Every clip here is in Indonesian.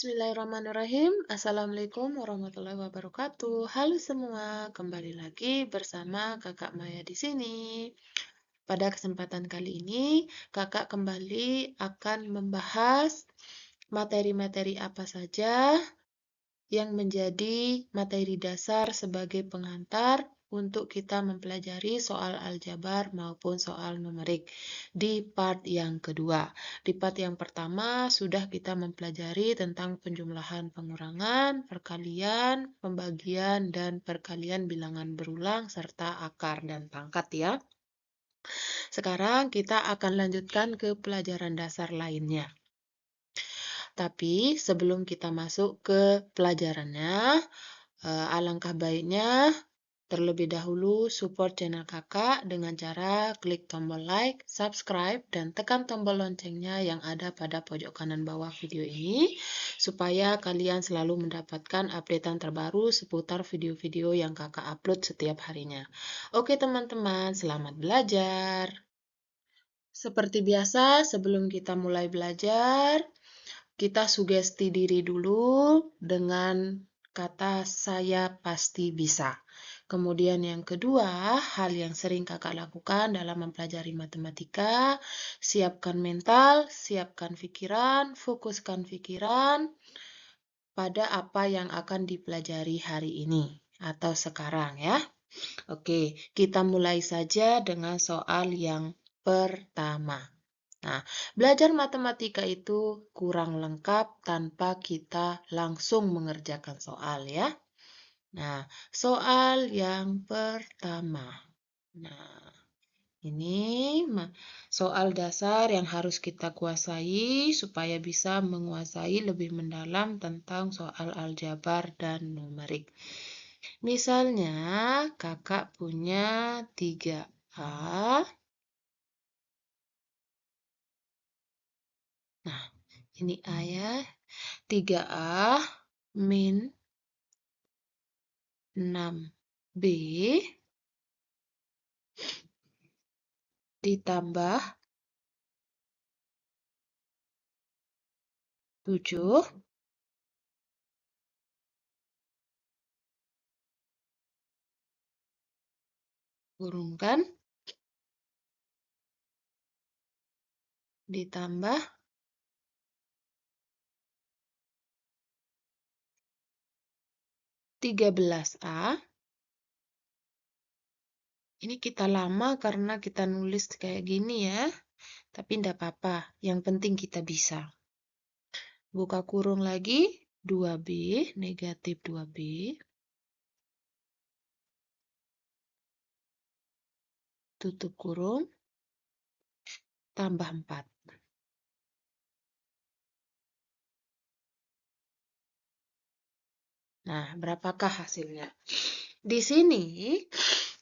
Bismillahirrahmanirrahim. Assalamualaikum warahmatullahi wabarakatuh. Halo semua, kembali lagi bersama Kakak Maya di sini. Pada kesempatan kali ini, Kakak kembali akan membahas materi-materi apa saja yang menjadi materi dasar sebagai pengantar untuk kita mempelajari soal aljabar maupun soal numerik di part yang kedua. Di part yang pertama sudah kita mempelajari tentang penjumlahan pengurangan, perkalian, pembagian, dan perkalian bilangan berulang serta akar dan pangkat ya. Sekarang kita akan lanjutkan ke pelajaran dasar lainnya. Tapi sebelum kita masuk ke pelajarannya, alangkah baiknya terlebih dahulu support channel kakak dengan cara klik tombol like, subscribe, dan tekan tombol loncengnya yang ada pada pojok kanan bawah video ini supaya kalian selalu mendapatkan updatean terbaru seputar video-video yang kakak upload setiap harinya. Oke teman-teman, selamat belajar. Seperti biasa, sebelum kita mulai belajar, kita sugesti diri dulu dengan kata saya pasti bisa. Kemudian yang kedua, hal yang sering kakak lakukan dalam mempelajari matematika, siapkan mental, siapkan pikiran, fokuskan pikiran pada apa yang akan dipelajari hari ini atau sekarang ya. Oke, kita mulai saja dengan soal yang pertama. Nah, belajar matematika itu kurang lengkap tanpa kita langsung mengerjakan soal ya. Nah, soal yang pertama. Nah, ini soal dasar yang harus kita kuasai supaya bisa menguasai lebih mendalam tentang soal aljabar dan numerik. Misalnya, kakak punya 3A. Nah, ini A ya. 3A min 6B ditambah 7 kurungkan ditambah 13A. Ini kita lama karena kita nulis kayak gini ya. Tapi enggak apa-apa, yang penting kita bisa. Buka kurung lagi, 2B, negatif 2B. Tutup kurung, tambah 4. Nah, berapakah hasilnya? Di sini,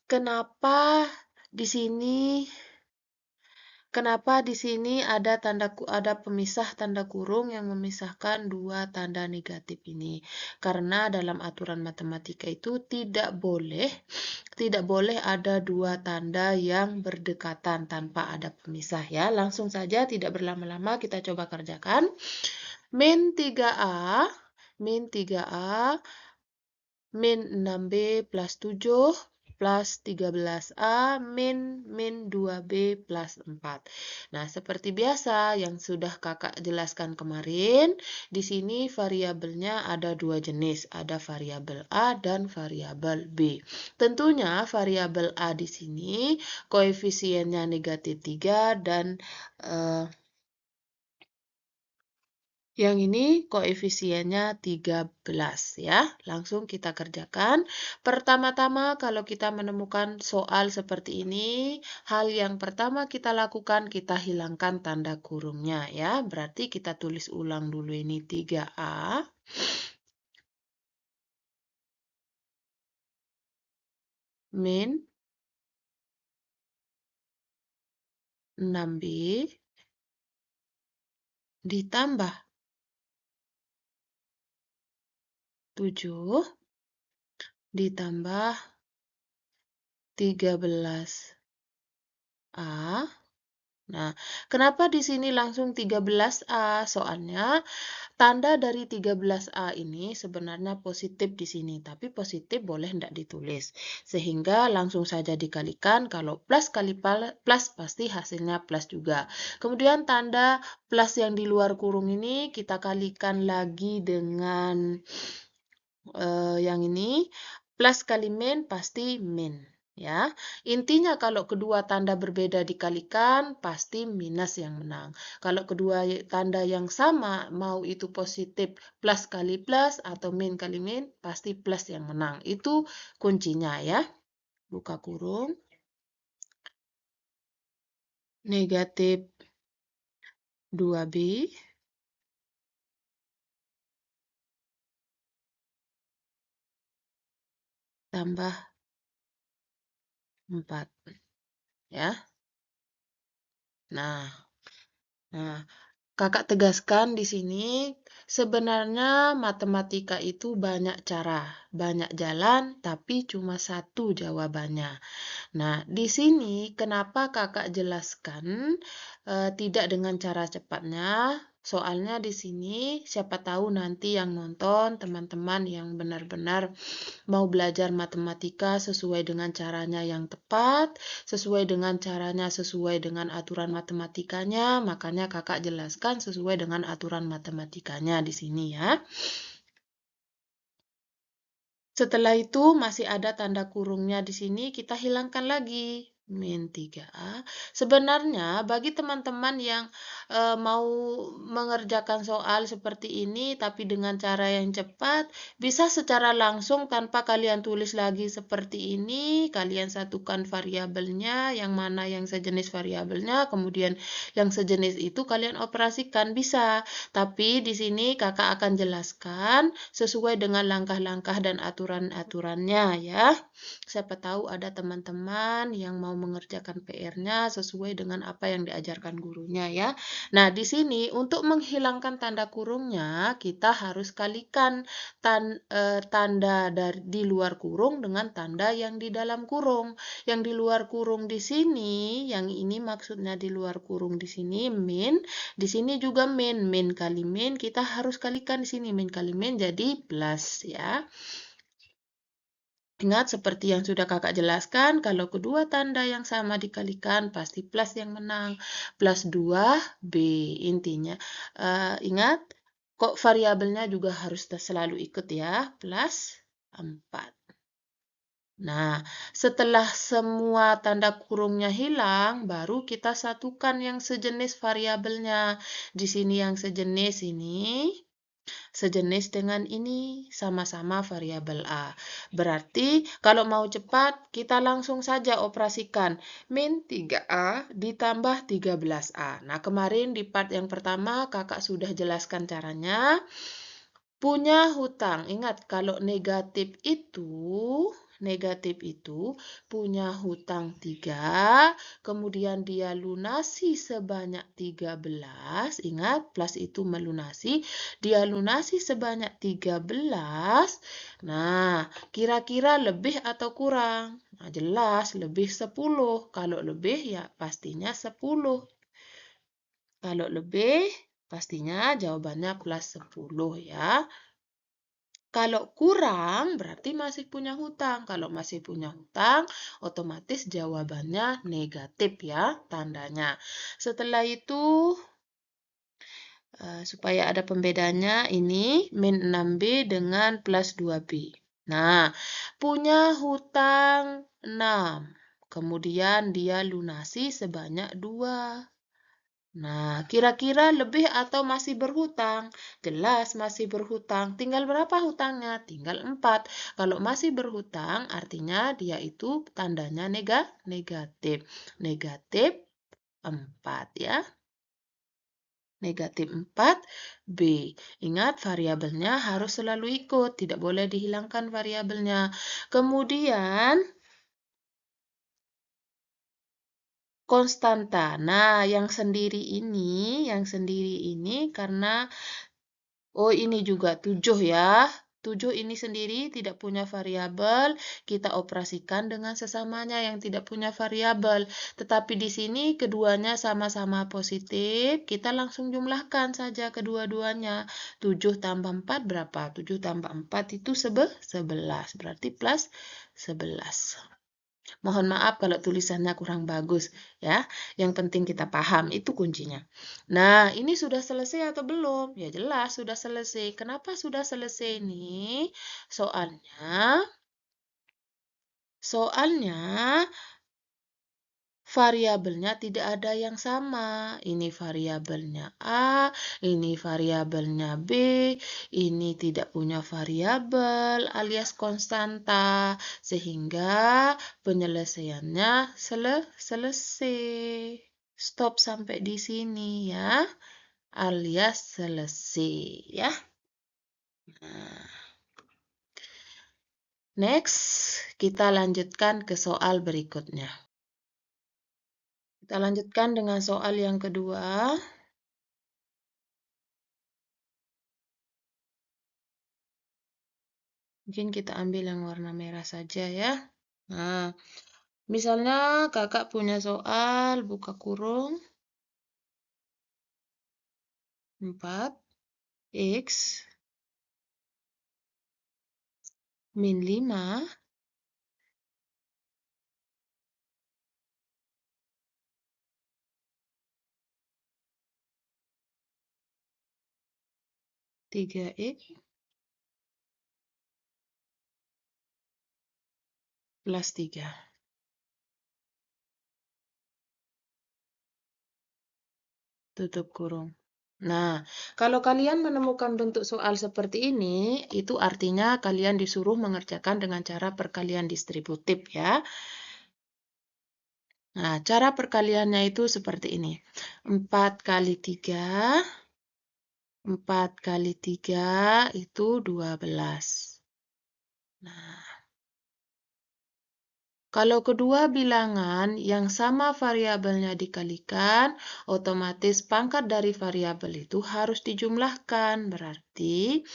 kenapa di sini ada pemisah tanda kurung yang memisahkan dua tanda negatif ini? Karena dalam aturan matematika itu tidak boleh ada dua tanda yang berdekatan tanpa ada pemisah ya. Langsung saja tidak berlama-lama kita coba kerjakan. Min 3A min 6B plus 7 plus 13A min 2B plus 4. Nah, seperti biasa yang sudah kakak jelaskan kemarin, di sini variabelnya ada dua jenis, ada variabel A dan variabel B. Tentunya variabel A di sini koefisiennya negatif 3 dan yang ini koefisiennya 13 ya. Langsung kita kerjakan. Pertama-tama kalau kita menemukan soal seperti ini, hal yang pertama kita lakukan kita hilangkan tanda kurungnya ya. Berarti kita tulis ulang dulu ini 3A min 6B ditambah 7 ditambah 13A. Nah, kenapa di sini langsung 13A? Soalnya Tanda dari 13A ini sebenarnya positif di sini, tapi positif boleh tidak ditulis. Sehingga langsung saja dikalikan, kalau plus kali plus pasti hasilnya plus juga. Kemudian tanda plus yang di luar kurung ini kita kalikan lagi dengan yang ini, plus kali min pasti min. Ya, intinya kalau kedua tanda berbeda dikalikan, pasti minus yang menang. Kalau kedua tanda yang sama, mau itu positif plus kali plus atau min kali min, pasti plus yang menang. Itu kuncinya ya. Buka kurung. Negatif 2B tambah 4. Ya. Nah, Kakak tegaskan di sini, sebenarnya matematika itu banyak cara, banyak jalan, tapi cuma satu jawabannya. Nah, di sini kenapa Kakak jelaskan tidak dengan cara cepatnya? Soalnya di sini siapa tahu nanti yang nonton teman-teman yang benar-benar mau belajar matematika sesuai dengan caranya yang tepat, sesuai dengan caranya sesuai dengan aturan matematikanya, makanya Kakak jelaskan sesuai dengan aturan matematikanya di sini ya. Setelah itu masih ada tanda kurungnya di sini, kita hilangkan lagi. Min 3A. Sebenarnya bagi teman-teman yang mau mengerjakan soal seperti ini tapi dengan cara yang cepat, bisa secara langsung tanpa kalian tulis lagi seperti ini, kalian satukan variabelnya, yang mana yang sejenis variabelnya, kemudian yang sejenis itu kalian operasikan, bisa. Tapi di sini Kakak akan jelaskan sesuai dengan langkah-langkah dan aturan-aturannya ya. Siapa tahu ada teman-teman yang mau mengerjakan PR-nya sesuai dengan apa yang diajarkan gurunya ya. Nah, di sini untuk menghilangkan tanda kurungnya, kita harus kalikan tanda di luar kurung dengan tanda yang di dalam kurung. Yang di luar kurung di sini, yang ini maksudnya di luar kurung di sini min, di sini juga min, min kali min, kita harus kalikan di sini min kali min jadi plus ya. Ingat seperti yang sudah Kakak jelaskan, kalau kedua tanda yang sama dikalikan, pasti plus yang menang. Plus 2B intinya. Ingat, kok variabelnya juga harus selalu ikut ya, plus 4. Nah, setelah semua tanda kurungnya hilang, baru kita satukan yang sejenis variabelnya. Di sini yang sejenis ini, sejenis dengan ini sama-sama variabel A. Berarti kalau mau cepat, kita langsung saja operasikan min 3A ditambah 13A. Nah, kemarin di part yang pertama Kakak sudah jelaskan caranya. Punya hutang. Ingat, kalau negatif itu punya hutang 3, kemudian dia lunasi sebanyak 13, ingat plus itu melunasi, dia lunasi sebanyak 13, nah kira-kira lebih atau kurang? Nah, jelas lebih 10, kalau lebih ya pastinya 10. Kalau lebih, pastinya jawabannya plus 10 ya. Kalau kurang, berarti masih punya hutang. Kalau masih punya hutang, otomatis jawabannya negatif ya, tandanya. Setelah itu, supaya ada pembedanya, ini min 6B dengan plus 2B. Nah, punya hutang 6. Kemudian dia lunasi sebanyak 2. Nah, kira-kira lebih atau masih berhutang? Jelas masih berhutang. Tinggal berapa hutangnya? Tinggal 4. Kalau masih berhutang, artinya dia itu tandanya negatif. Negatif 4 ya. Negatif 4B. Ingat, variabelnya harus selalu ikut. Tidak boleh dihilangkan variabelnya. Kemudian, konstanta. Nah, yang sendiri ini karena ini juga 7 ya. 7 ini sendiri tidak punya variabel, kita operasikan dengan sesamanya yang tidak punya variabel. Tetapi di sini keduanya sama-sama positif, kita langsung jumlahkan saja kedua-duanya. 7 tambah 4 berapa? 7 tambah 4 itu 11, berarti plus 11. Mohon maaf kalau tulisannya kurang bagus ya. Yang penting kita paham, itu kuncinya. Nah, ini sudah selesai atau belum? Ya jelas sudah selesai. Kenapa sudah selesai nih? Soalnya variabelnya tidak ada yang sama. Ini variabelnya A, ini variabelnya B, ini tidak punya variabel alias konstanta. Sehingga penyelesaiannya selesai. Stop sampai di sini ya, alias selesai ya. Nah, next, kita lanjutkan ke soal berikutnya. Kita lanjutkan dengan soal yang kedua. Mungkin kita ambil yang warna merah saja ya. Nah, misalnya kakak punya soal, buka kurung, 4x min 5 3x plus 3. Tutup kurung. Nah, kalau kalian menemukan bentuk soal seperti ini, itu artinya kalian disuruh mengerjakan dengan cara perkalian distributif ya. Nah, cara perkaliannya itu seperti ini. 4 kali 3, 4 kali 3 itu 12. Nah, kalau kedua bilangan yang sama variabelnya dikalikan, otomatis pangkat dari variabel itu harus dijumlahkan. Berarti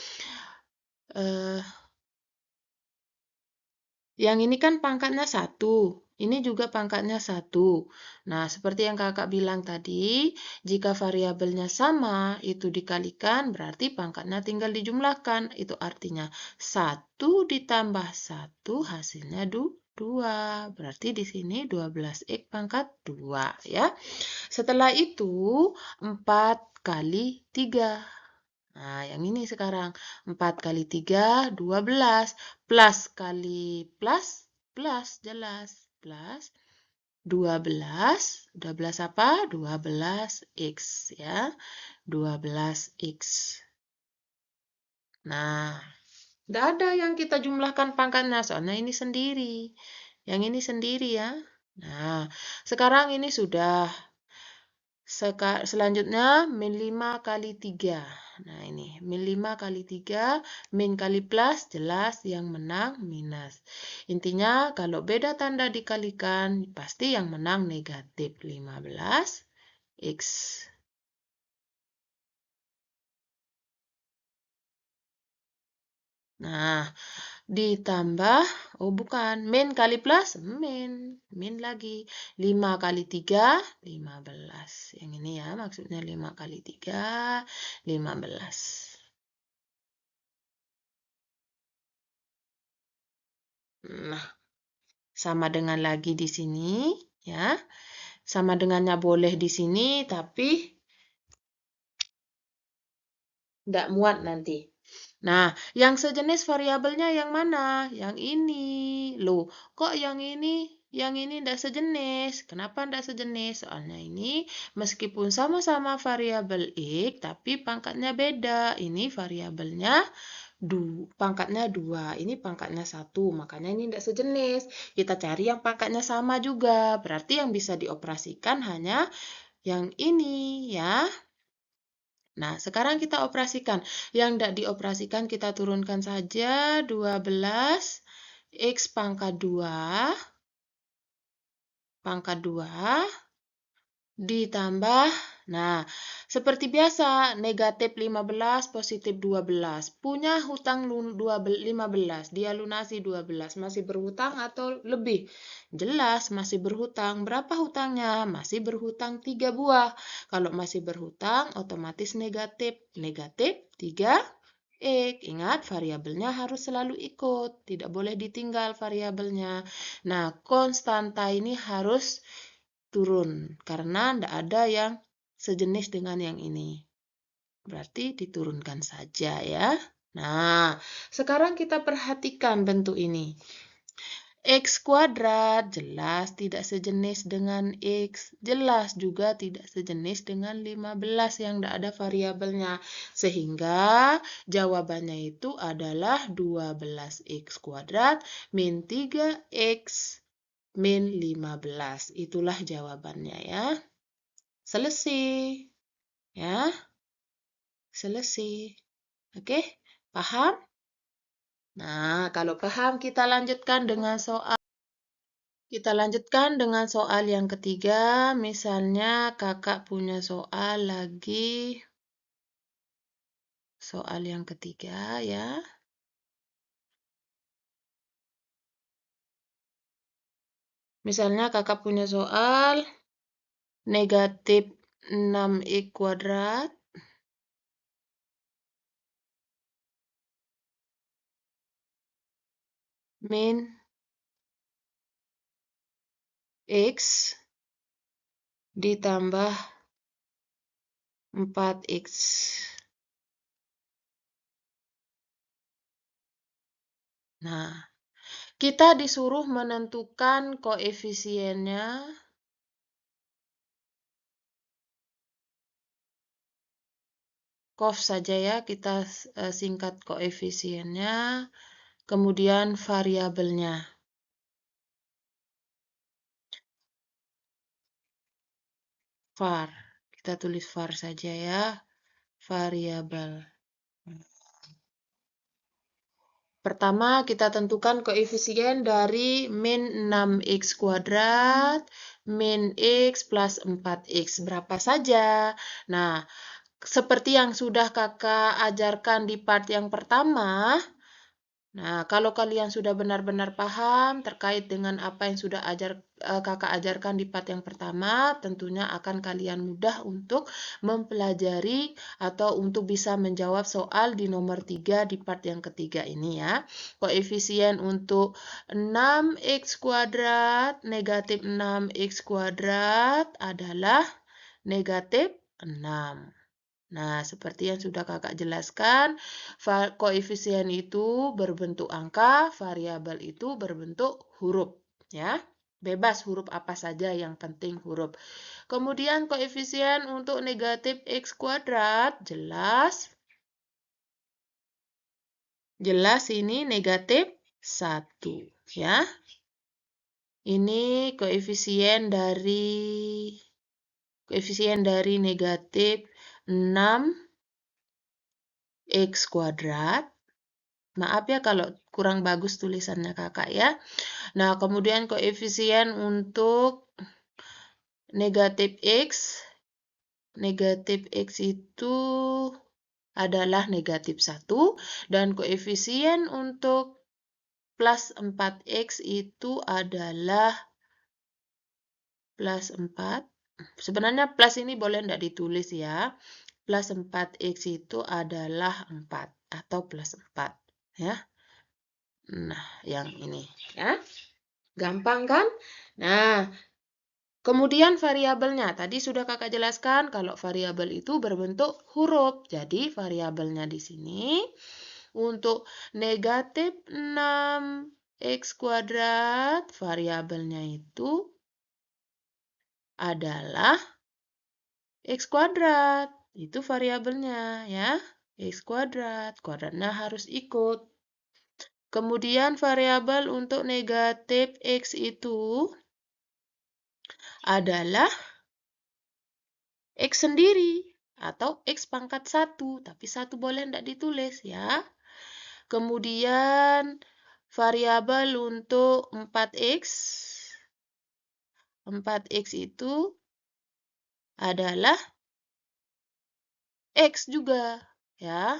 yang ini kan pangkatnya 1. Ini juga pangkatnya 1. Nah, seperti yang kakak bilang tadi, jika variabelnya sama, itu dikalikan, berarti pangkatnya tinggal dijumlahkan. Itu artinya 1 ditambah 1 hasilnya 2. Berarti di sini 12x pangkat 2 ya. Setelah itu 4 kali 3. Nah, yang ini sekarang 4 kali 3, 12. Plus kali plus, jelas. Plus 12. 12 apa? 12x ya. 12x. Nah, tidak ada yang kita jumlahkan pangkatnya, soalnya ini sendiri. Yang ini sendiri ya. Nah, sekarang ini sudah. Selanjutnya, min 5 kali 3. Nah, ini, min 5 kali 3, min kali plus, jelas yang menang minus. Intinya, kalau beda tanda dikalikan, pasti yang menang negatif 15x. Nah, ditambah, oh bukan, min kali plus, min lagi. 5 kali 3, 15. Yang ini ya, maksudnya 5 kali 3, 15. Nah, sama dengan lagi di sini, ya. Sama dengannya boleh di sini, tapi tidak muat nanti. Nah, yang sejenis variabelnya yang mana? Yang ini. Loh, kok yang ini tidak sejenis? Kenapa tidak sejenis? Soalnya ini meskipun sama-sama variabel x, tapi pangkatnya beda. Ini variabelnya pangkatnya 2, ini pangkatnya 1, makanya ini tidak sejenis. Kita cari yang pangkatnya sama juga. Berarti yang bisa dioperasikan hanya yang ini ya. Nah, sekarang kita operasikan. Yang tidak dioperasikan kita turunkan saja 12 x pangkat 2 ditambah Nah, seperti biasa, negatif 15, positif 12. Punya hutang 15, dia lunasi 12. Masih berhutang atau lebih? Jelas masih berhutang. Berapa hutangnya? Masih berhutang 3 buah. Kalau masih berhutang, otomatis negatif. Negatif 3 X. Ingat, variabelnya harus selalu ikut. Tidak boleh ditinggal variabelnya. Nah, konstanta ini harus turun. Karena tidak ada yang sejenis dengan yang ini. Berarti diturunkan saja ya. Nah, sekarang kita perhatikan bentuk ini. X kuadrat jelas tidak sejenis dengan X. Jelas juga tidak sejenis dengan 15 yang tidak ada variabelnya. Sehingga jawabannya itu adalah 12X kuadrat min 3X min 15. Itulah jawabannya ya. Selesai. Ya. Selesai. Oke, paham? Nah, kalau paham kita lanjutkan dengan soal yang ketiga. Misalnya kakak punya soal lagi. Soal yang ketiga ya. Misalnya kakak punya soal negatif 6x kuadrat min X ditambah 4X. Nah, kita disuruh menentukan koefisiennya. Kof saja ya, kita singkat koefisiennya. Kemudian variabelnya. Var. Kita tulis var saja ya. Variabel. Pertama, kita tentukan koefisien dari min 6x kuadrat, min x plus 4x. Berapa saja? Nah, seperti yang sudah kakak ajarkan di part yang pertama, nah, kalau kalian sudah benar-benar paham terkait dengan apa yang sudah kakak ajarkan di part yang pertama, tentunya akan kalian mudah untuk mempelajari atau untuk bisa menjawab soal di nomor 3 di part yang ketiga ini ya. Koefisien untuk 6x kuadrat, negatif 6x kuadrat adalah negatif 6. Nah, seperti yang sudah kakak jelaskan, koefisien itu berbentuk angka, variabel itu berbentuk huruf, ya. Bebas huruf apa saja, yang penting huruf. Kemudian koefisien untuk negatif x kuadrat, jelas ini negatif 1, ya. Ini koefisien dari negatif 6x kuadrat. Maaf ya kalau kurang bagus tulisannya kakak ya. Nah, kemudian koefisien untuk negatif x. Negatif x itu adalah negatif 1. Dan koefisien untuk plus 4x itu adalah plus 4. Sebenarnya plus ini boleh tidak ditulis ya. Plus 4x itu adalah 4 atau plus 4 ya. Nah, yang ini ya. Gampang kan? Nah, kemudian variabelnya. Tadi sudah kakak jelaskan kalau variabel itu berbentuk huruf. Jadi variabelnya di sini untuk negatif 6x kuadrat, variabelnya itu adalah x kuadrat. Itu variabelnya ya. X kuadrat. Kuadratnya harus ikut. Kemudian variabel untuk negatif x itu adalah x sendiri atau x pangkat 1. Tapi 1 boleh tidak ditulis ya. Kemudian variabel untuk 4x. 4x itu adalah X juga, ya.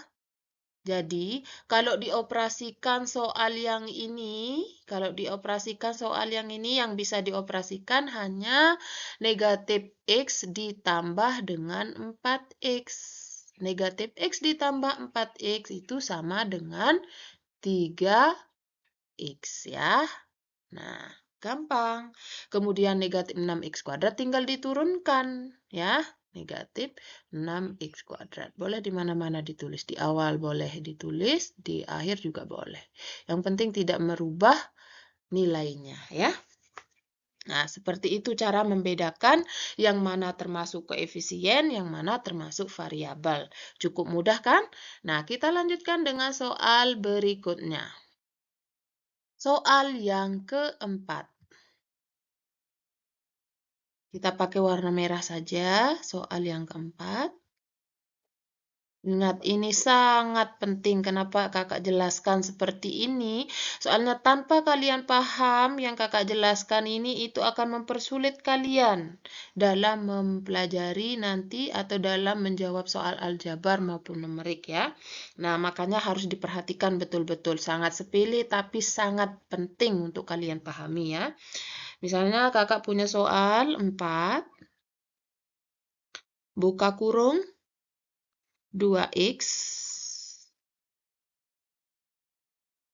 Jadi, kalau dioperasikan soal yang ini, yang bisa dioperasikan hanya negatif X ditambah dengan 4X. Negatif X ditambah 4X itu sama dengan 3X ya. Nah, gampang. Kemudian negatif 6X kuadrat tinggal diturunkan ya. Negatif 6X kuadrat. Boleh di mana-mana ditulis. Di awal boleh ditulis, di akhir juga boleh. Yang penting tidak merubah nilainya ya. Nah, seperti itu cara membedakan yang mana termasuk koefisien, yang mana termasuk variabel. Cukup mudah kan? Nah, kita lanjutkan dengan soal berikutnya. Soal yang keempat. Kita pakai warna merah saja, soal yang keempat. Ingat, ini sangat penting. Kenapa kakak jelaskan seperti ini? Soalnya tanpa kalian paham yang kakak jelaskan ini, itu akan mempersulit kalian dalam mempelajari nanti atau dalam menjawab soal aljabar maupun numerik ya. Nah, makanya harus diperhatikan betul-betul. Sangat sepele tapi sangat penting untuk kalian pahami ya. Misalnya kakak punya soal 4, buka kurung, 2X.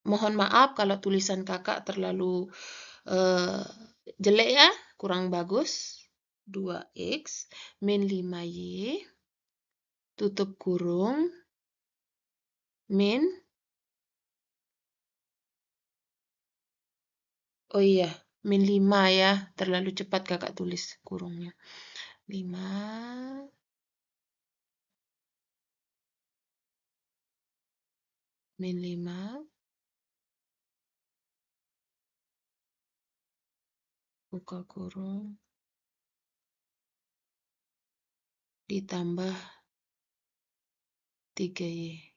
Mohon maaf kalau tulisan kakak terlalu jelek ya, kurang bagus. 2X min 5Y, tutup kurung, min, oh iya, min 5 ya, terlalu cepat kakak tulis kurungnya. 5, min 5, buka kurung, ditambah 3Y.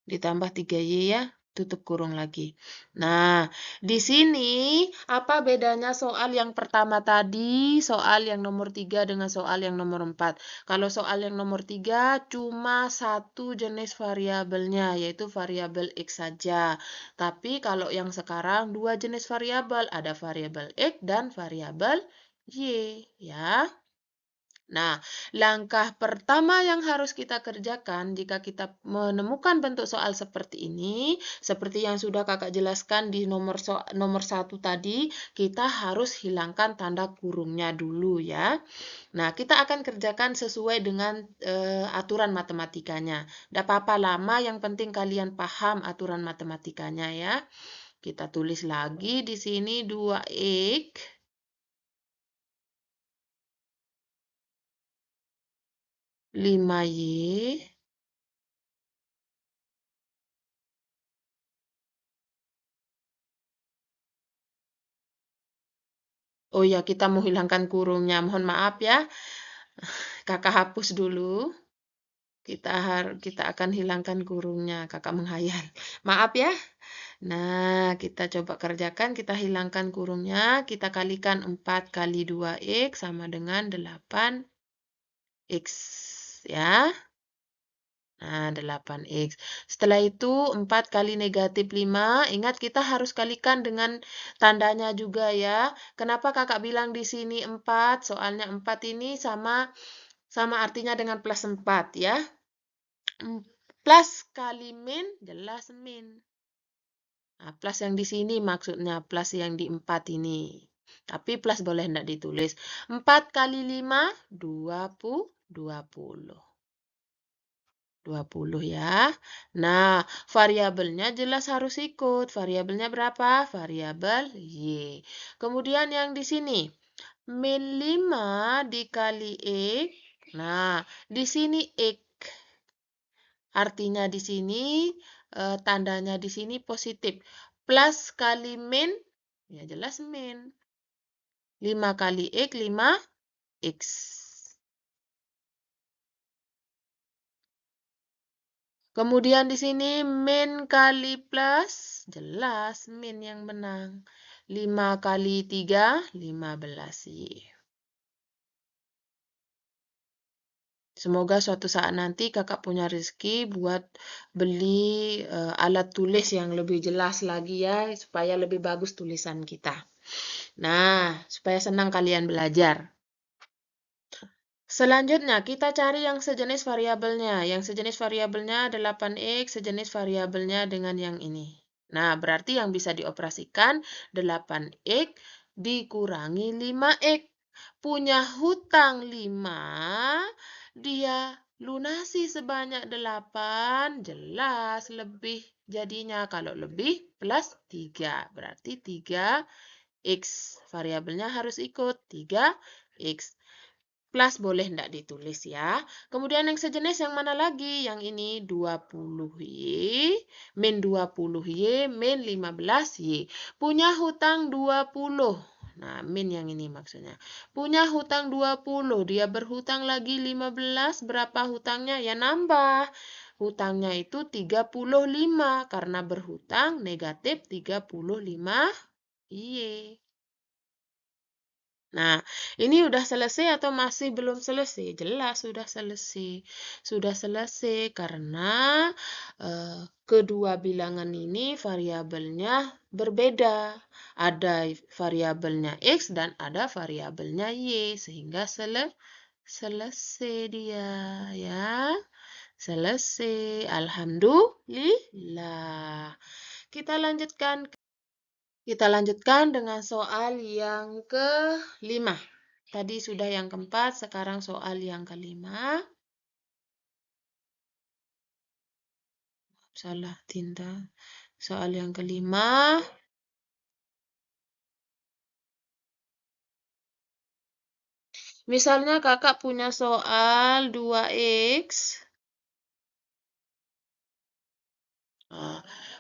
Ditambah 3Y ya, tutup kurung lagi. Nah, di sini apa bedanya soal yang pertama tadi, soal yang nomor 3 dengan soal yang nomor 4? Kalau soal yang nomor 3 cuma satu jenis variabelnya, yaitu variabel X saja. Tapi kalau yang sekarang dua jenis variabel, ada variabel X dan variabel Y, ya. Nah, langkah pertama yang harus kita kerjakan jika kita menemukan bentuk soal seperti ini, seperti yang sudah kakak jelaskan di nomor 1 tadi, kita harus hilangkan tanda kurungnya dulu ya. Nah, kita akan kerjakan sesuai dengan aturan matematikanya. Tidak apa-apa lama, yang penting kalian paham aturan matematikanya ya. Kita tulis lagi di sini 2X 5Y oh ya, kita mau hilangkan kurungnya. Mohon maaf ya. Kakak hapus dulu. Kita akan hilangkan kurungnya. Kakak menghayal. Maaf ya. Nah, kita coba kerjakan. Kita hilangkan kurungnya. Kita kalikan 4 kali 2X sama dengan 8X. Ya. Nah, 8X. Setelah itu 4 kali negatif 5. Ingat kita harus kalikan dengan tandanya juga ya. Kenapa kakak bilang di sini 4? Soalnya 4 ini sama artinya dengan plus 4 ya. Plus kali min jelas min. Nah, plus yang di sini maksudnya plus yang di 4 ini. Tapi plus boleh tidak ditulis. 4 kali 5, 20. 20 ya. Nah, variabelnya jelas harus ikut. Variabelnya berapa? Variabel Y. Kemudian yang di sini, min 5 dikali X. Nah, di sini X. Artinya di sini, tandanya di sini positif. Plus kali min, ya jelas min. 5 kali X, 5X. Kemudian di sini min kali plus, jelas min yang menang. 5 kali 3, 15Y. Semoga suatu saat nanti kakak punya rezeki buat beli alat tulis yang lebih jelas lagi ya, supaya lebih bagus tulisan kita. Nah, supaya senang kalian belajar. Selanjutnya, kita cari yang sejenis variabelnya. Yang sejenis variabelnya 8X, sejenis variabelnya dengan yang ini. Nah, berarti yang bisa dioperasikan 8X dikurangi 5X. Punya hutang 5, dia lunasi sebanyak 8, jelas lebih jadinya. Kalau lebih plus 3, berarti 3X. Variabelnya harus ikut 3X. Plus boleh tidak ditulis ya. Kemudian yang sejenis yang mana lagi? Yang ini 20Y, min 20Y, min 15Y. Punya hutang 20. Nah, min yang ini maksudnya. Punya hutang 20, dia berhutang lagi 15. Berapa hutangnya? Ya nambah. Hutangnya itu 35 karena berhutang negatif 35Y. Nah, ini udah selesai atau masih belum selesai? Jelas sudah selesai. Sudah selesai karena kedua bilangan ini variabelnya berbeda. Ada variabelnya X dan ada variabelnya Y. Sehingga selesai dia ya. Selesai. Alhamdulillah. Kita lanjutkan dengan soal yang ke-5. Tadi sudah yang ke-4, sekarang soal yang ke-5. Salah tinta. Soal yang ke-5. Misalnya kakak punya soal 2X.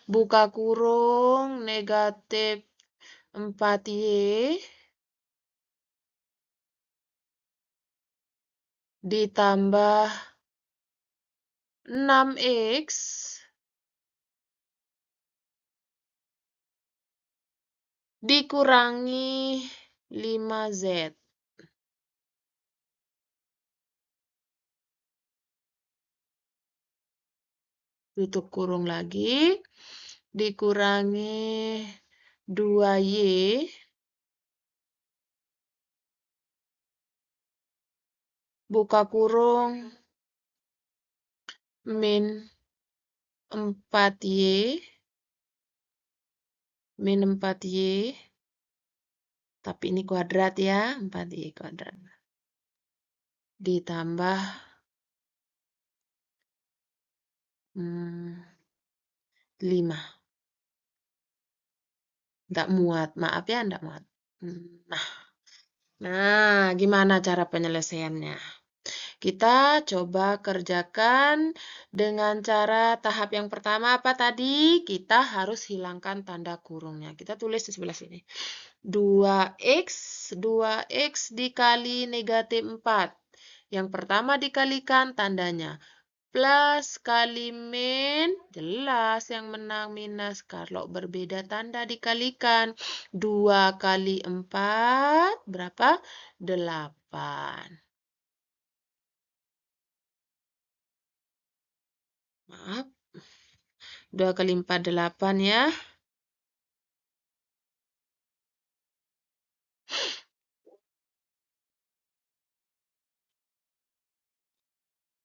Buka kurung negatif 4Y ditambah 6X dikurangi 5Z. Tutup kurung lagi. Dikurangi 2Y buka kurung min 4Y tapi ini kuadrat ya, 4Y kuadrat ditambah 5. Nggak muat, maaf ya, nggak muat. Nah, gimana cara penyelesaiannya? Kita coba kerjakan dengan cara tahap yang pertama apa tadi? Kita harus hilangkan tanda kurungnya. Kita tulis di sebelah sini. 2X dikali negatif 4. Yang pertama dikalikan tandanya. Plus kali min, jelas yang menang minus. Kalau berbeda tanda dikalikan. 2 kali 4, berapa? 8. Maaf. 2 kali 4, 8 ya.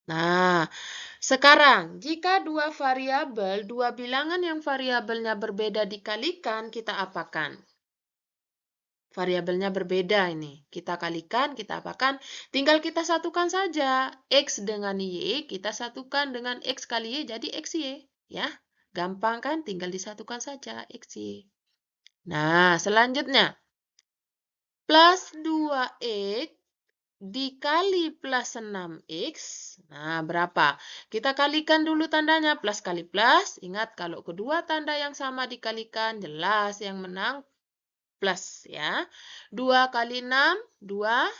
Nah, sekarang jika dua bilangan yang variabelnya berbeda dikalikan, kita apakan? Variabelnya berbeda ini. Kita kalikan, kita apakan? Tinggal kita satukan saja. X dengan Y, kita satukan dengan X kali Y, jadi XY. Ya, gampang kan? Tinggal disatukan saja XY. Nah, selanjutnya. Plus 2X dikali plus 6X. Nah, berapa? Kita kalikan dulu tandanya. Plus kali plus. Ingat, kalau kedua tanda yang sama dikalikan, jelas yang menang plus ya. 2 kali 6, 12.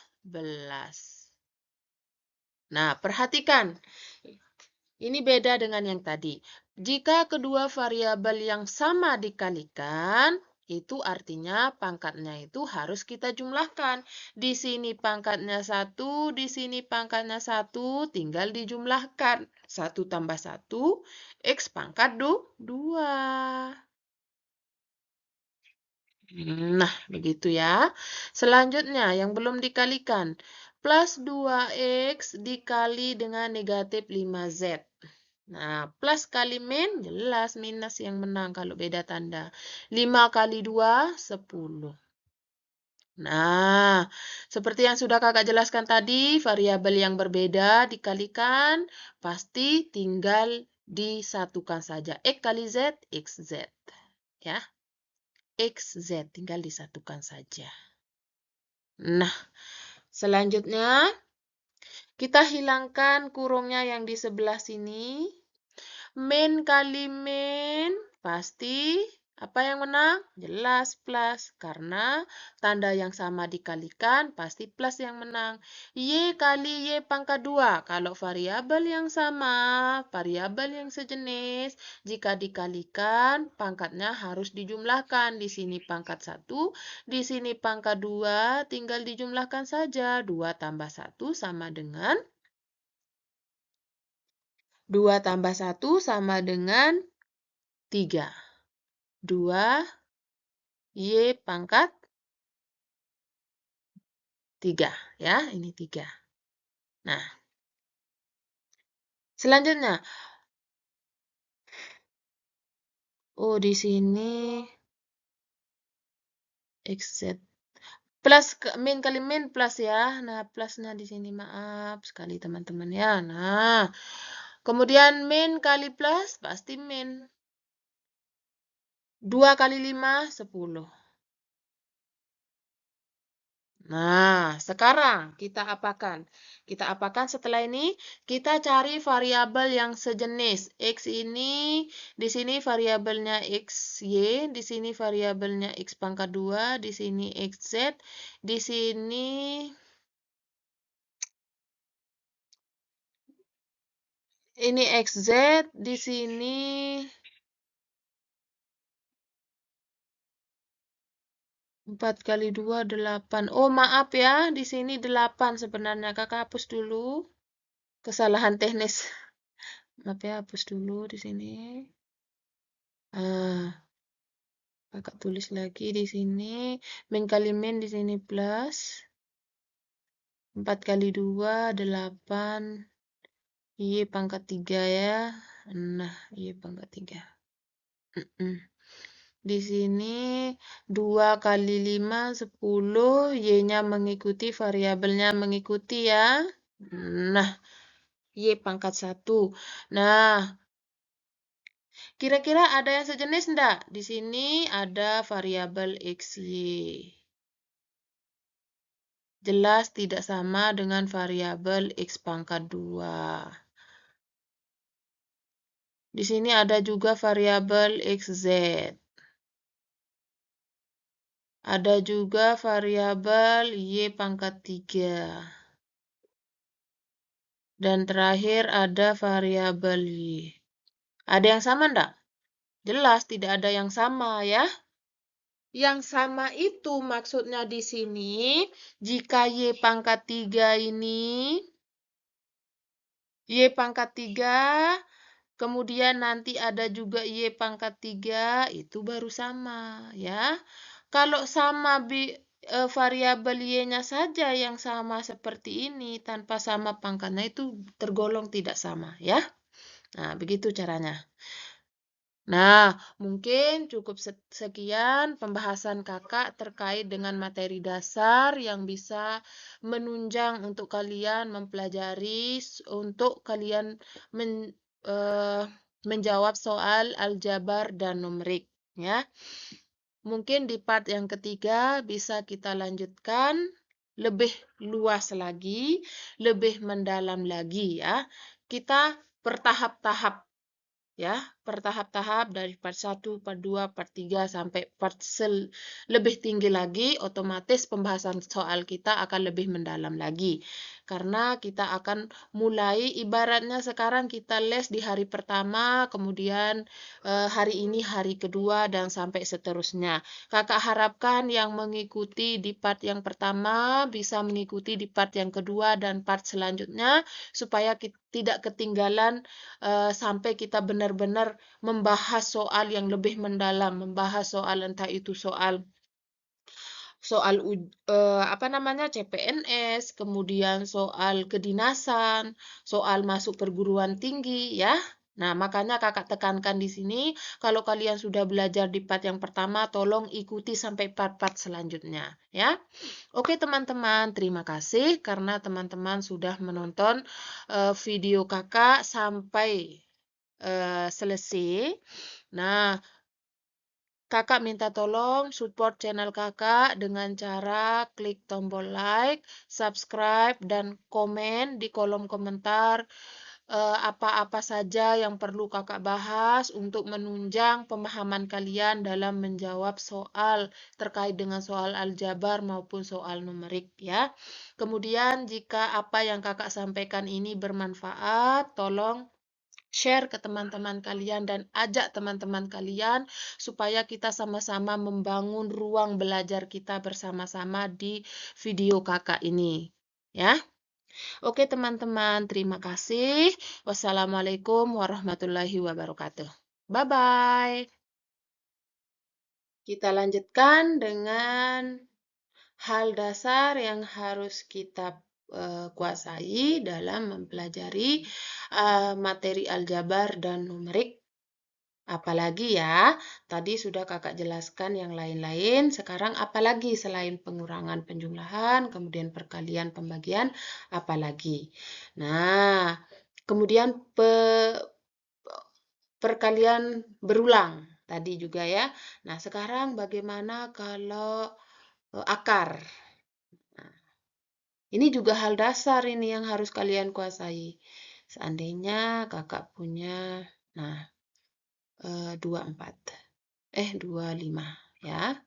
Nah, perhatikan. Ini beda dengan yang tadi. Jika kedua variabel yang sama dikalikan, Itu artinya pangkatnya itu harus kita jumlahkan. Di sini pangkatnya 1, di sini pangkatnya 1, tinggal dijumlahkan. 1 tambah 1, X pangkat 2. Nah, begitu ya. Selanjutnya, yang belum dikalikan. Plus 2X dikali dengan negatif 5Z. Nah, plus kali min, jelas minus yang menang kalau beda tanda. 5 kali 2, 10. Nah, seperti yang sudah kakak jelaskan tadi, variabel yang berbeda dikalikan, pasti tinggal disatukan saja. X kali Z, XZ. Ya, XZ tinggal disatukan saja. Nah, selanjutnya kita hilangkan kurungnya yang di sebelah sini. Min kali min, pasti apa yang menang? Jelas plus, karena tanda yang sama dikalikan, pasti plus yang menang. Y kali Y pangkat 2, kalau variabel yang sama, variabel yang sejenis, jika dikalikan, pangkatnya harus dijumlahkan. Di sini pangkat 1, di sini pangkat 2, tinggal dijumlahkan saja. 2 tambah 1 sama dengan 2 tambah 1 sama dengan 3. 2 Y pangkat 3. Ya, ini 3. Nah, selanjutnya. Oh, di sini XZ. Plus min kali min plus ya. Nah, plusnya di sini maaf sekali teman-teman ya. Nah, kemudian min kali plus pasti min. 2 kali 5, 10. Nah, sekarang kita apakan? Kita apakan setelah ini? Kita cari variabel yang sejenis. X ini, di sini variabelnya XY, di sini variabelnya X pangkat 2, di sini XZ, di sini ini XZ, di sini 4 kali 2, 8. Oh, maaf ya, di sini 8 sebenarnya. Kakak hapus dulu. Kesalahan teknis. Maaf ya, hapus dulu di sini. Kakak tulis lagi di sini. Min kali min di sini plus. 4 kali 2, 8. Y pangkat 3 ya. Nah, Y pangkat 3. Di sini 2 kali 5, 10. Y-nya mengikuti, variabelnya mengikuti ya. Nah, Y pangkat 1. Nah, kira-kira ada yang sejenis enggak? Di sini ada variabel XY. Jelas tidak sama dengan variabel X pangkat 2. Di sini ada juga variabel XZ. Ada juga variabel Y pangkat 3. Dan terakhir ada variabel Y. Ada yang sama enggak? Jelas tidak ada yang sama ya. Yang sama itu maksudnya di sini, jika Y pangkat 3 ini, Y pangkat 3, kemudian nanti ada juga Y pangkat 3, itu baru sama ya. Kalau sama variabel Y-nya saja yang sama seperti ini, tanpa sama pangkatnya itu tergolong tidak sama ya. Nah, begitu caranya. Nah, mungkin cukup sekian pembahasan kakak terkait dengan materi dasar yang bisa menunjang untuk kalian mempelajari, untuk kalian menjawab soal aljabar dan numerik. Ya. Mungkin di part yang ketiga bisa kita lanjutkan lebih luas lagi, lebih mendalam lagi ya. Kita bertahap-tahap. Ya, bertahap-tahap dari part 1, part 2, part 3 sampai part lebih tinggi lagi, otomatis pembahasan soal kita akan lebih mendalam lagi. Karena kita akan mulai, ibaratnya sekarang kita les di hari pertama, kemudian hari ini hari kedua, dan sampai seterusnya. Kakak harapkan yang mengikuti di part yang pertama bisa mengikuti di part yang kedua dan part selanjutnya, supaya tidak ketinggalan sampai kita benar-benar membahas soal yang lebih mendalam, membahas soal entah itu soal CPNS, kemudian soal kedinasan, soal masuk perguruan tinggi, ya. Nah, makanya kakak tekankan di sini, kalau kalian sudah belajar di part yang pertama, tolong ikuti sampai part-part selanjutnya, ya. Oke, teman-teman, terima kasih karena teman-teman sudah menonton video kakak sampai selesai. Nah, kakak minta tolong support channel kakak dengan cara klik tombol like, subscribe, dan komen di kolom komentar apa-apa saja yang perlu kakak bahas untuk menunjang pemahaman kalian dalam menjawab soal terkait dengan soal aljabar maupun soal numerik, ya. Kemudian jika apa yang kakak sampaikan ini bermanfaat, tolong share ke teman-teman kalian dan ajak teman-teman kalian supaya kita sama-sama membangun ruang belajar kita bersama-sama di video kakak ini. Ya. Oke teman-teman, terima kasih. Wassalamualaikum warahmatullahi wabarakatuh. Bye-bye. Kita lanjutkan dengan hal dasar yang harus kita kuasai dalam mempelajari materi aljabar dan numerik. Apalagi ya, tadi sudah kakak jelaskan yang lain-lain, sekarang apalagi selain pengurangan penjumlahan, kemudian perkalian pembagian, apalagi. Nah, kemudian perkalian berulang tadi juga ya. Nah, sekarang bagaimana kalau akar? Nah, ini juga hal dasar ini yang harus kalian kuasai. Seandainya kakak punya, nah, 25 ya.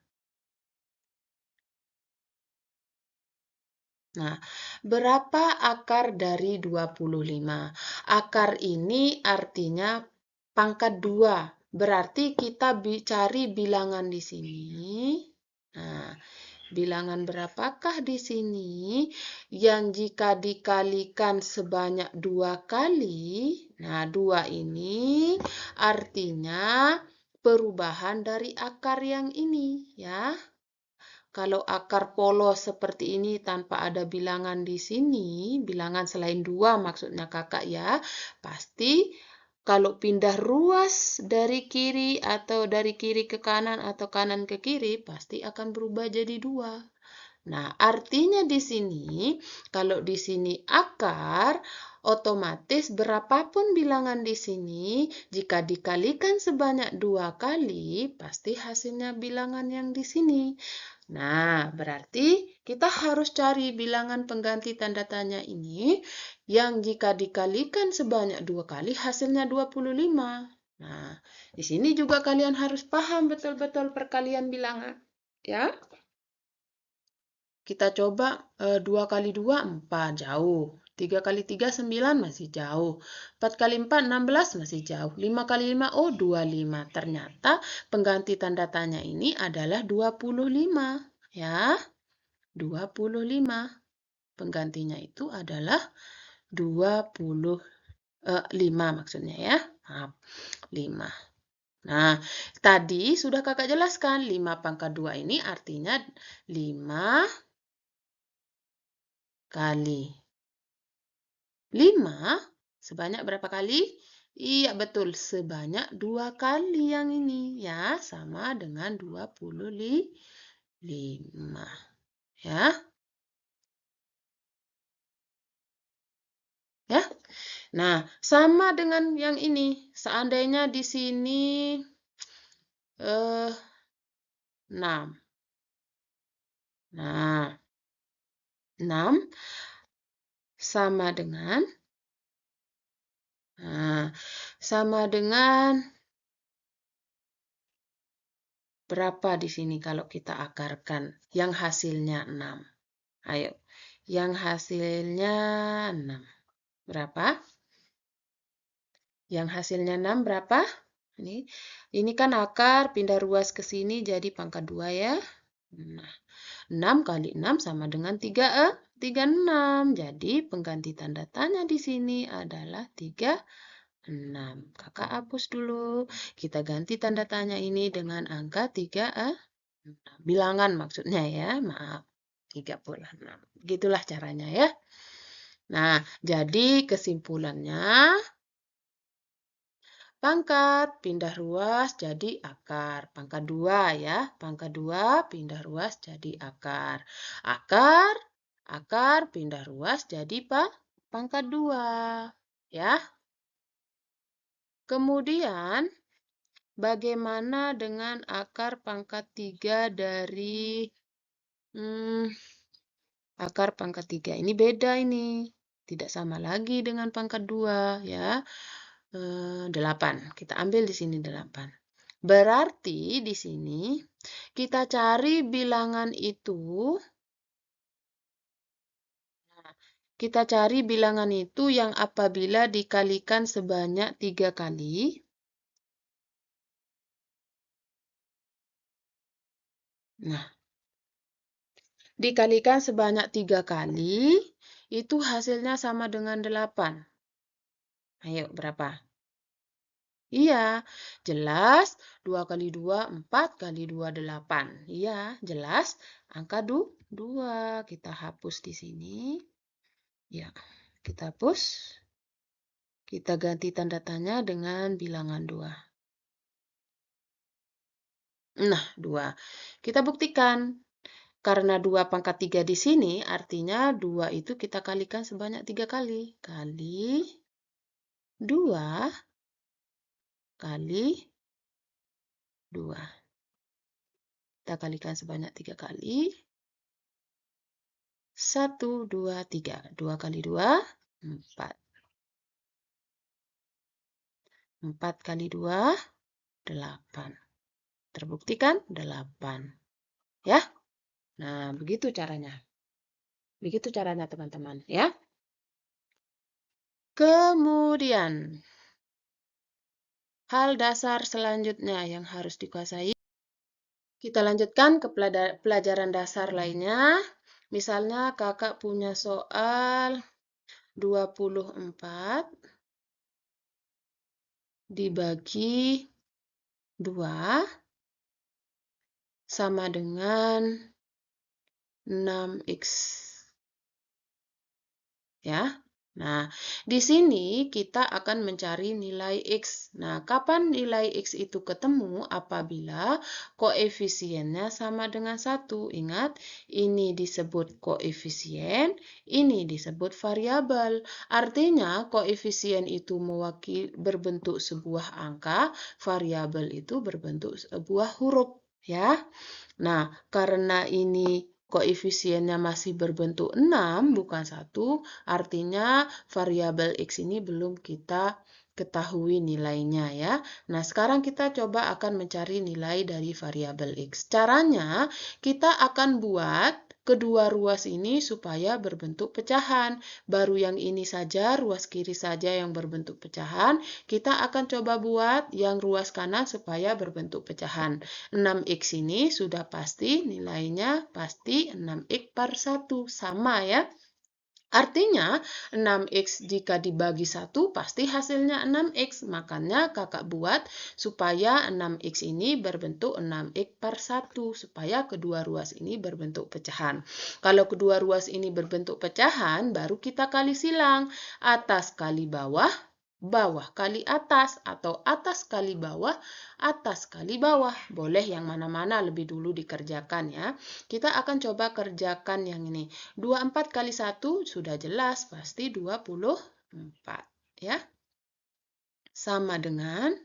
Nah, berapa akar dari 25? Akar ini artinya pangkat 2. Berarti kita cari bilangan di sini. Nah, bilangan berapakah di sini yang jika dikalikan sebanyak 2 kali? Nah, 2 ini artinya perubahan dari akar yang ini, ya. Kalau akar polos seperti ini tanpa ada bilangan di sini, bilangan selain 2 maksudnya kakak ya, pasti kalau pindah ruas dari kiri atau dari kiri ke kanan atau kanan ke kiri, pasti akan berubah jadi 2. Nah, artinya di sini, kalau di sini akar, otomatis berapapun bilangan di sini, jika dikalikan sebanyak 2 kali, pasti hasilnya bilangan yang di sini. Nah, berarti kita harus cari bilangan pengganti tanda tanya ini yang jika dikalikan sebanyak 2 kali hasilnya 25. Nah, di sini juga kalian harus paham betul-betul perkalian bilangan. Ya. Kita coba 2 kali 2, 4, jauh. 3 kali 3, 9, masih jauh. 4 kali 4, 16, masih jauh. 5 kali 5, 25. Ternyata pengganti tanda tanya ini adalah 25. Ya, 25. Penggantinya itu adalah 25 maksudnya ya. Maaf, 5. Nah, tadi sudah kakak jelaskan 5 pangkat 2 ini artinya 5 kali 5 sebanyak berapa kali? Iya, betul. Sebanyak 2 kali yang ini ya, sama dengan 25. Ya. Ya. Nah, sama dengan yang ini. Seandainya di sini 6. Nah, 6 sama dengan berapa di sini kalau kita akarkan yang hasilnya 6? Ayo, yang hasilnya 6. Berapa? Yang hasilnya 6 berapa? Ini kan akar, pindah ruas ke sini jadi pangkat 2 ya. Nah, 6 kali 6 sama dengan 36. Jadi pengganti tanda tanya di sini adalah 36. Kakak hapus dulu. Kita ganti tanda tanya ini dengan angka 36. Bilangan maksudnya ya, maaf. 36. Begitulah caranya ya. Nah, jadi kesimpulannya, pangkat pindah ruas jadi akar. Pangkat 2 ya. Pangkat 2 pindah ruas jadi akar. Akar pindah ruas jadi pangkat 2. Ya. Kemudian, bagaimana dengan akar pangkat 3 dari akar pangkat 3? Ini beda ini. Tidak sama lagi dengan pangkat 2 ya. 8. Kita ambil di sini 8. Berarti di sini kita cari bilangan itu. Kita cari bilangan itu yang apabila dikalikan sebanyak 3 kali. Nah, dikalikan sebanyak 3 kali, itu hasilnya sama dengan 8. Ayo, berapa? Iya, jelas 2 kali 2, 4 kali 2, 8. Iya, jelas angka 2. Kita hapus di sini. Ya, kita hapus. Kita ganti tanda tanya dengan bilangan 2. Nah, 2. Kita buktikan. Karena 2 pangkat 3 di sini, artinya 2 itu kita kalikan sebanyak 3 kali. Kali 2 kali 2. Kita kalikan sebanyak 3 kali. 1, 2, 3. 2 kali 2, 4. 4 kali 2, 8. Terbukti kan? 8. Ya? Nah, begitu caranya. Begitu caranya, teman-teman. Ya? Kemudian, hal dasar selanjutnya yang harus dikuasai. Kita lanjutkan ke pelajaran dasar lainnya. Misalnya kakak punya soal 24 dibagi 2 sama dengan 6x. Ya. Nah, di sini kita akan mencari nilai X. Nah, kapan nilai X itu ketemu? Apabila koefisiennya sama dengan 1. Ingat, ini disebut koefisien, ini disebut variabel. Artinya, koefisien itu berbentuk sebuah angka, variabel itu berbentuk sebuah huruf. Ya. Nah, karena ini koefisiennya masih berbentuk 6, bukan 1, artinya variabel X ini belum kita ketahui nilainya ya. Nah, sekarang kita coba akan mencari nilai dari variabel X. Caranya, kita akan buat kedua ruas ini supaya berbentuk pecahan. Baru yang ini saja, ruas kiri saja yang berbentuk pecahan. Kita akan coba buat yang ruas kanan supaya berbentuk pecahan. 6x ini sudah pasti nilainya pasti 6x per 1. Sama ya. Artinya 6x jika dibagi 1 pasti hasilnya 6x. Makanya kakak buat supaya 6x ini berbentuk 6x per 1. Supaya kedua ruas ini berbentuk pecahan. Kalau kedua ruas ini berbentuk pecahan, baru kita kali silang. Atas kali bawah, bawah kali atas, atau atas kali bawah, atas kali bawah. Boleh yang mana-mana lebih dulu dikerjakan ya. Kita akan coba kerjakan yang ini. 24 kali 1 sudah jelas, pasti 24. Ya. Sama dengan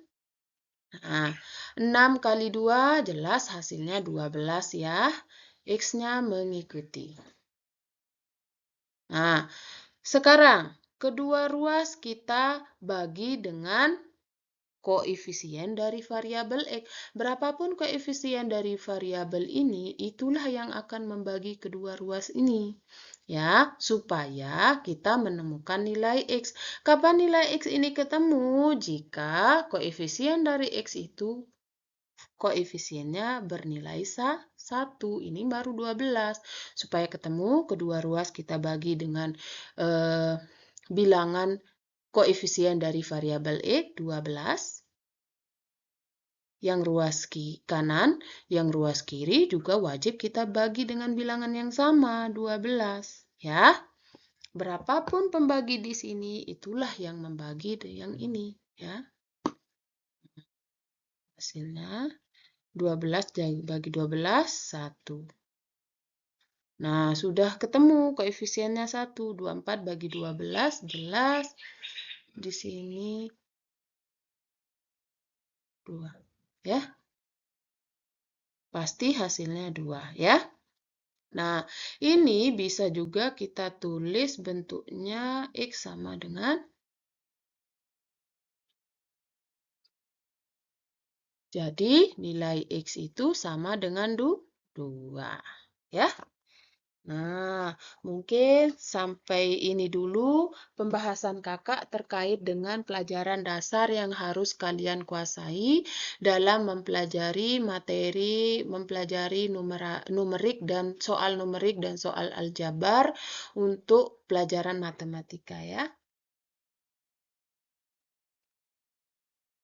6 kali 2 jelas hasilnya 12 ya. X-nya mengikuti. Nah, sekarang kedua ruas kita bagi dengan koefisien dari variabel X. Berapapun koefisien dari variabel ini, itulah yang akan membagi kedua ruas ini. ya, supaya kita menemukan nilai X. Kapan nilai X ini ketemu? Jika koefisien dari X itu koefisiennya bernilai 1. Ini baru 12. Supaya ketemu, kedua ruas kita bagi dengan bilangan koefisien dari variabel X, 12. Yang ruas kanan, yang ruas kiri juga wajib kita bagi dengan bilangan yang sama, 12. Ya, berapapun pembagi di sini, itulah yang membagi yang ini. Ya, hasilnya 12 bagi 12, 1. Nah, sudah ketemu koefisiennya 1. 24 bagi 12, 11. Di sini 2. Ya, pasti hasilnya 2. Ya. Nah, ini bisa juga kita tulis bentuknya X sama dengan, jadi nilai X itu sama dengan 2. Ya. Nah, mungkin sampai ini dulu pembahasan kakak terkait dengan pelajaran dasar yang harus kalian kuasai dalam mempelajari materi, mempelajari numerik dan soal aljabar untuk pelajaran matematika ya.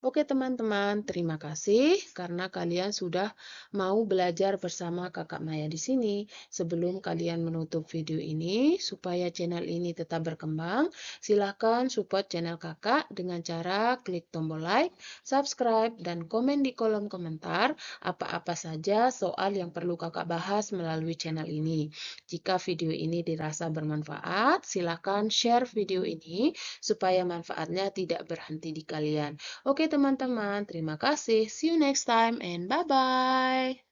Oke teman-teman, terima kasih karena kalian sudah mau belajar bersama Kakak Maya di sini. Sebelum kalian menutup video ini, supaya channel ini tetap berkembang, silakan support channel Kakak dengan cara klik tombol like, subscribe, dan komen di kolom komentar apa-apa saja soal yang perlu Kakak bahas melalui channel ini. Jika video ini dirasa bermanfaat, silakan share video ini supaya manfaatnya tidak berhenti di kalian. Oke teman-teman, terima kasih. See you next time and bye-bye.